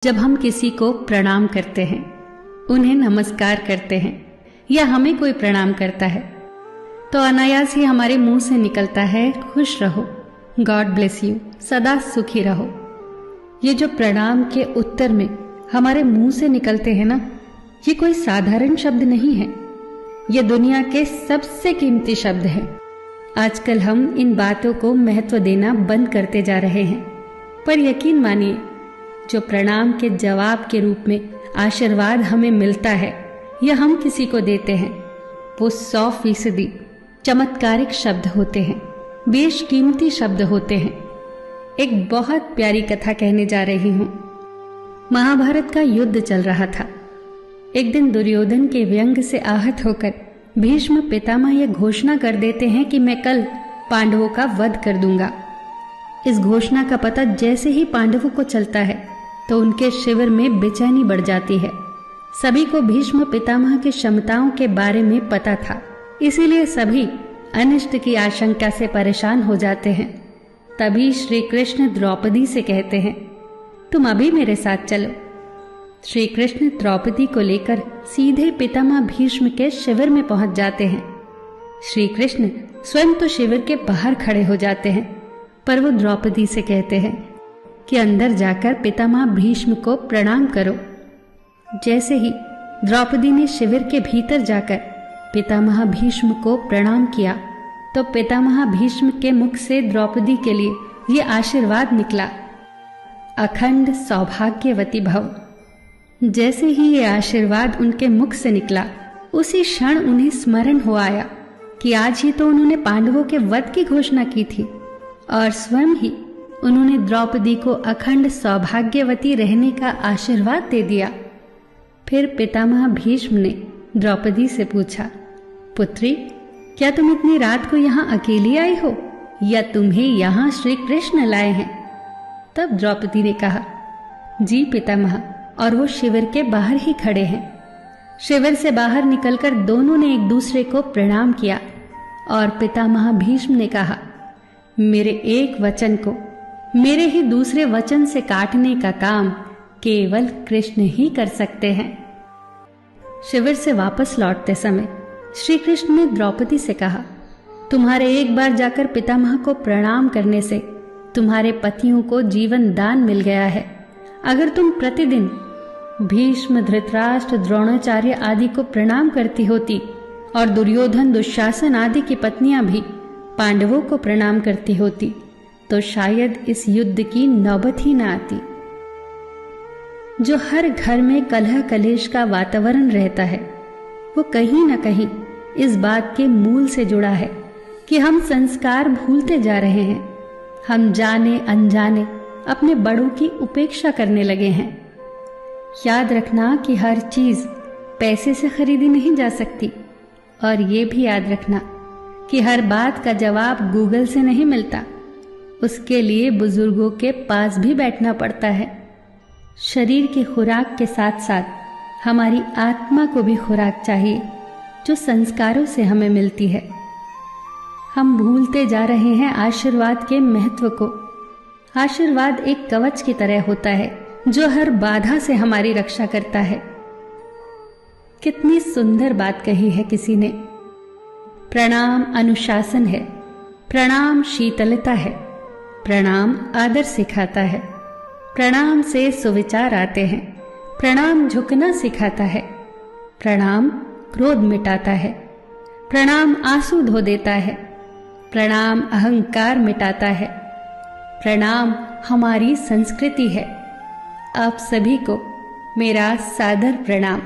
जब हम किसी को प्रणाम करते हैं, उन्हें नमस्कार करते हैं या हमें कोई प्रणाम करता है तो अनायास ही हमारे मुंह से निकलता है खुश रहो, गॉड ब्लेस यू, सदा सुखी रहो। ये जो प्रणाम के उत्तर में हमारे मुंह से निकलते हैं ना, ये कोई साधारण शब्द नहीं है। ये दुनिया के सबसे कीमती शब्द हैं। आजकल हम इन बातों को महत्व देना बंद करते जा रहे हैं, पर यकीन मानिए, जो प्रणाम के जवाब के रूप में आशीर्वाद हमें मिलता है या हम किसी को देते हैं, वो 100% चमत्कारिक शब्द होते हैं, बेशकीमती शब्द होते हैं। एक बहुत प्यारी कथा कहने जा रही हूं। महाभारत का युद्ध चल रहा था। एक दिन दुर्योधन के व्यंग से आहत होकर भीष्म पितामह यह घोषणा कर देते हैं कि मैं कल पांडवों का वध कर दूंगा। इस घोषणा का पता जैसे ही पांडवों को चलता है तो उनके शिविर में बेचैनी बढ़ जाती है। सभी को भीष्म पितामह की क्षमताओं के बारे में पता था, इसीलिए सभी अनिष्ट की आशंका से परेशान हो जाते हैं। तभी श्री कृष्ण द्रौपदी से कहते हैं, तुम अभी मेरे साथ चलो। श्री कृष्ण द्रौपदी को लेकर सीधे पितामह भीष्म के शिविर में पहुंच जाते हैं। श्री कृष्ण स्वयं तो शिविर के बाहर खड़े हो जाते हैं, पर वो द्रौपदी से कहते हैं कि अंदर जाकर पितामह भीष्म को प्रणाम करो। जैसे ही द्रौपदी ने शिविर के भीतर जाकर पितामह भीष्म को प्रणाम किया तो पितामह भीष्म के मुख से द्रौपदी के लिए ये आशीर्वाद निकला, अखंड सौभाग्यवती भव। जैसे ही ये आशीर्वाद उनके मुख से निकला, उसी क्षण उन्हें स्मरण हो आया कि आज ही तो उन्होंने पांडवों के वध की घोषणा की थी और स्वयं ही उन्होंने द्रौपदी को अखंड सौभाग्यवती रहने का आशीर्वाद दे दिया। फिर पितामह भीष्म ने द्रौपदी से पूछा, पुत्री, क्या तुम इतनी रात को यहाँ अकेली आई हो या तुम्हें यहाँ श्री कृष्ण लाए हैं? तब द्रौपदी ने कहा, जी पितामह, और वो शिविर के बाहर ही खड़े हैं। शिविर से बाहर निकलकर दोनों ने एक दूसरे को प्रणाम किया और पितामह भीष्म ने कहा, मेरे एक वचन को मेरे ही दूसरे वचन से काटने का काम केवल कृष्ण ही कर सकते हैं। शिविर से वापस लौटते समय श्री कृष्ण ने द्रौपदी से कहा, तुम्हारे एक बार जाकर पितामह को प्रणाम करने से तुम्हारे पतियों को जीवन दान मिल गया है। अगर तुम प्रतिदिन भीष्म, धृतराष्ट्र, द्रोणाचार्य आदि को प्रणाम करती होती और दुर्योधन, दुशासन आदि की पत्नियां भी पांडवों को प्रणाम करती होती तो शायद इस युद्ध की नौबत ही न आती। जो हर घर में कलह कलेश का वातावरण रहता है, वो कहीं न कहीं इस बात के मूल से जुड़ा है कि हम संस्कार भूलते जा रहे हैं। हम जाने अनजाने अपने बड़ों की उपेक्षा करने लगे हैं। याद रखना कि हर चीज पैसे से खरीदी नहीं जा सकती, और ये भी याद रखना कि हर बात का जवाब गूगल से नहीं मिलता। उसके लिए बुजुर्गों के पास भी बैठना पड़ता है। शरीर की खुराक के साथ साथ हमारी आत्मा को भी खुराक चाहिए, जो संस्कारों से हमें मिलती है। हम भूलते जा रहे हैं आशीर्वाद के महत्व को। आशीर्वाद एक कवच की तरह होता है जो हर बाधा से हमारी रक्षा करता है। कितनी सुंदर बात कही है किसी ने। प्रणाम अनुशासन है, प्रणाम शीतलता है, प्रणाम आदर सिखाता है, प्रणाम से सुविचार आते हैं, प्रणाम झुकना सिखाता है, प्रणाम क्रोध मिटाता है, प्रणाम आंसू धो देता है, प्रणाम अहंकार मिटाता है, प्रणाम हमारी संस्कृति है। आप सभी को मेरा सादर प्रणाम।